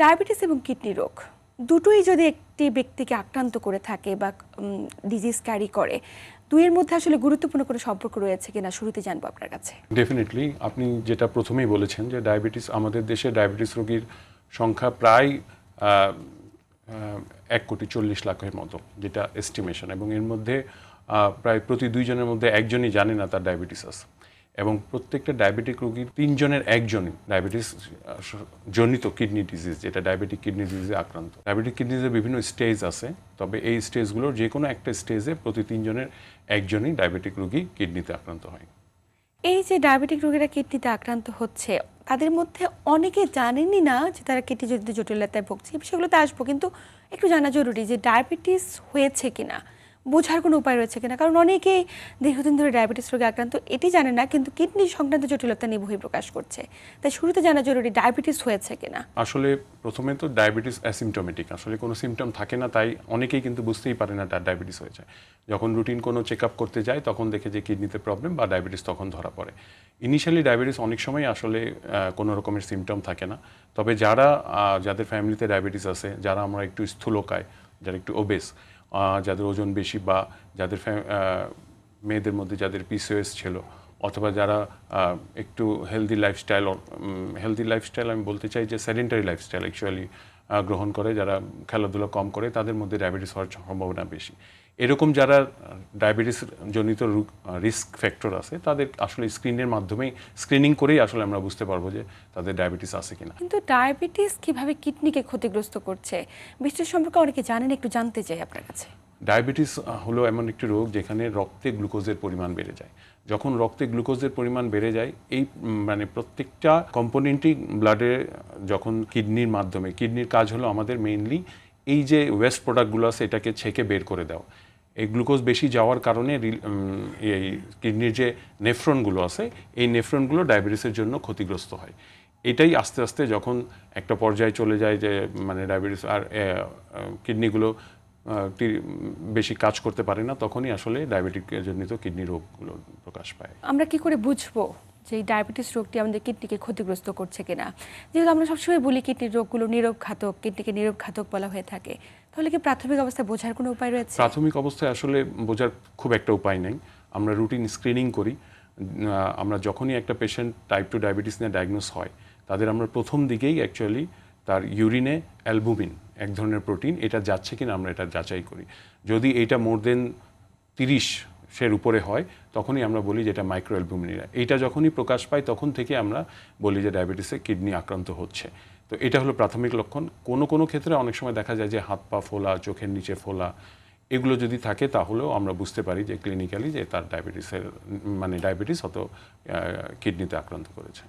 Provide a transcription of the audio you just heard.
Diabetes এবং kidney রোগ দুটোই যদি একটি ব্যক্তিকে আক্রান্ত করে থাকে বা ডিজিজ ক্যারি করে, দুইয়ের মধ্যে আসলে গুরুত্বপূর্ণ কোনো সম্পর্ক রয়েছে কিনা শুরুতে জানবো আপনার কাছে। ডেফিনেটলি আপনি যেটা প্রথমেই বলেছেন যে ডায়াবেটিস, আমাদের দেশে ডায়াবেটিস রোগীর সংখ্যা প্রায় 1,40,00,000 মতো, যেটা এস্টিমেশন, এবং এর মধ্যে প্রায় প্রতি 2 জনের মধ্যে একজনই জানে না তার ডায়াবেটিস আছে, এবং প্রত্যেকটা ডায়াবেটিক রোগীর 3 জনের একজনই ডায়াবেটিস জনিত কিডনি ডিজিজ, যেটা ডায়াবেটিক কিডনি ডিজিজে আক্রান্ত। ডায়াবেটিক কিডনি ডিজিজের বিভিন্ন স্টেজ আছে, তবে এই স্টেজগুলোর যে কোনো একটা স্টেজে প্রতি 3 জনের একজনই ডায়াবেটিক রোগী কিডনিতে আক্রান্ত হয়। এই যে ডায়াবেটিক রোগীরা কিডনিতে আক্রান্ত হচ্ছে, তাদের মধ্যে অনেকে জানেনই না যে তারা কিডনি জটিলতায় ভুগছে। সেগুলোতে আসবো, কিন্তু একটু জানা জরুরি যে ডায়াবেটিস হয়েছে কিনা, বোঝার কোনো উপায় রয়েছে কিনা। কারণ অনেকেই দীর্ঘদিন ধরে ডায়াবেটিস রোগে আক্রান্ত, এটি জানে না, কিন্তু কিডনি সংক্রান্ত জটিলতা নিয়ে বহিঃপ্রকাশ করছে। তাই শুরুতে জানা জরুরি ডায়াবেটিস হয়েছে কিনা। আসলে প্রথমে তো ডায়াবেটিস অ্যাসিমটোমেটিক, আসলে কোনো সিমটম থাকে না, তাই অনেকেই কিন্তু বুঝতেই পারে না তার ডায়াবেটিস হয়েছে। যখন রুটিন কোনো চেক আপ করতে যায় তখন দেখে যে কিডনিতে প্রবলেম বা ডায়াবেটিস তখন ধরা পড়ে। ইনিশিয়ালি ডায়াবেটিস অনেক সময় আসলে কোনো রকমের সিমটম থাকে না, তবে যাদের ফ্যামিলিতে ডায়াবেটিস আছে, যারা আমরা একটু স্থূলকায়, যারা একটু ওবেস, যাদের ওজন বেশি, বা যাদের মেয়েদের মধ্যে যাদের পিসিওএস ছিল, অথবা যারা একটু হেলদি লাইফস্টাইল আমি বলতে চাই যে সেডেন্টারি লাইফস্টাইল অ্যাকচুয়ালি গ্রহণ করে, যারা খেলাধুলা কম করে, তাদের মধ্যে ডায়াবেটিস হওয়ার সম্ভাবনা বেশি। এরকম যারা ডায়াবেটিস জনিত রিস্ক ফ্যাক্টর আছে, তাদের আসলে স্ক্রিনিং করেই আসলে আমরা বুঝতে পারবো যে তাদের ডায়াবেটিস আছে কিনা। কিন্তু ডায়াবেটিস কিভাবে কিডনিকে ক্ষতিগ্রস্ত করছে, বিষয়টা সম্পর্কে অনেকে জানেন, একটু জানতে চাই আপনার কাছে। ডায়াবেটিস হলো এমন একটি রোগ যেখানে রক্তে গ্লুকোজের পরিমাণ বেড়ে যায়। যখন রক্তে গ্লুকোজের পরিমাণ বেড়ে যায়, এই প্রত্যেকটা কম্পোনেন্টই ব্লাডে যখন কিডনির কাজ হলো আমাদের মেইনলি এই যে ওয়েস্ট প্রোডাক্টগুলো আছে এটাকে ছেঁকে বের করে দেওয়া। এই গ্লুকোজ বেশি যাওয়ার কারণে এই কিডনির যে নেফ্রনগুলো আছে, এই নেফ্রনগুলো ডায়াবেটিসের জন্য ক্ষতিগ্রস্ত হয়। এটাই আস্তে আস্তে যখন একটা পর্যায়ে চলে যায় যে ডায়াবেটিস আর কিডনিগুলো বেশি কাজ করতে পারে না, তখনই আসলে ডায়াবেটিক জনিত কিডনি রোগগুলো প্রকাশ পায়। আমরা কি করে বুঝবো যে এই ডায়াবেটিস রোগটি আমাদের কিডনিকে ক্ষতিগ্রস্ত করছে কিনা? যেহেতু আমরা সবসময় বলি কিডনির রোগগুলো নীরব ঘাতক, কিডনিকে নীরব ঘাতক বলা হয়ে থাকে, তাহলে কি প্রাথমিক অবস্থায় বোঝার কোনো উপায় রয়েছে? প্রাথমিক অবস্থায় আসলে বোঝার খুব একটা উপায় নেই। আমরা রুটিন স্ক্রিনিং করি। আমরা যখনই একটা পেশেন্ট টাইপ 2 ডায়াবেটিস নিয়ে ডায়াগনোস হয়, তাদের আমরা প্রথম দিকেই অ্যাকচুয়ালি তার ইউরিনে অ্যালবুমিন, এক ধরনের প্রোটিন, এটা যাচ্ছে কিনা আমরা এটা যাচাই করি। যদি এটা মোর দেন 30-এর উপরে হয়, তখনই আমরা বলি যে এটা মাইক্রো অ্যালবুমিনিয়া। এইটা যখনই প্রকাশ পায় তখন থেকে আমরা বলি যে ডায়াবেটিসে কিডনি আক্রান্ত হচ্ছে। তো এটা হলো প্রাথমিক লক্ষণ। কোনো ক্ষেত্রে অনেক সময় দেখা যায় যে হাত পা ফোলা, চোখের নিচে ফোলা, এগুলো যদি থাকে তাহলেও আমরা বুঝতে পারি যে ক্লিনিক্যালি যে তার ডায়াবেটিস হয়তো কিডনিতে আক্রান্ত করেছে।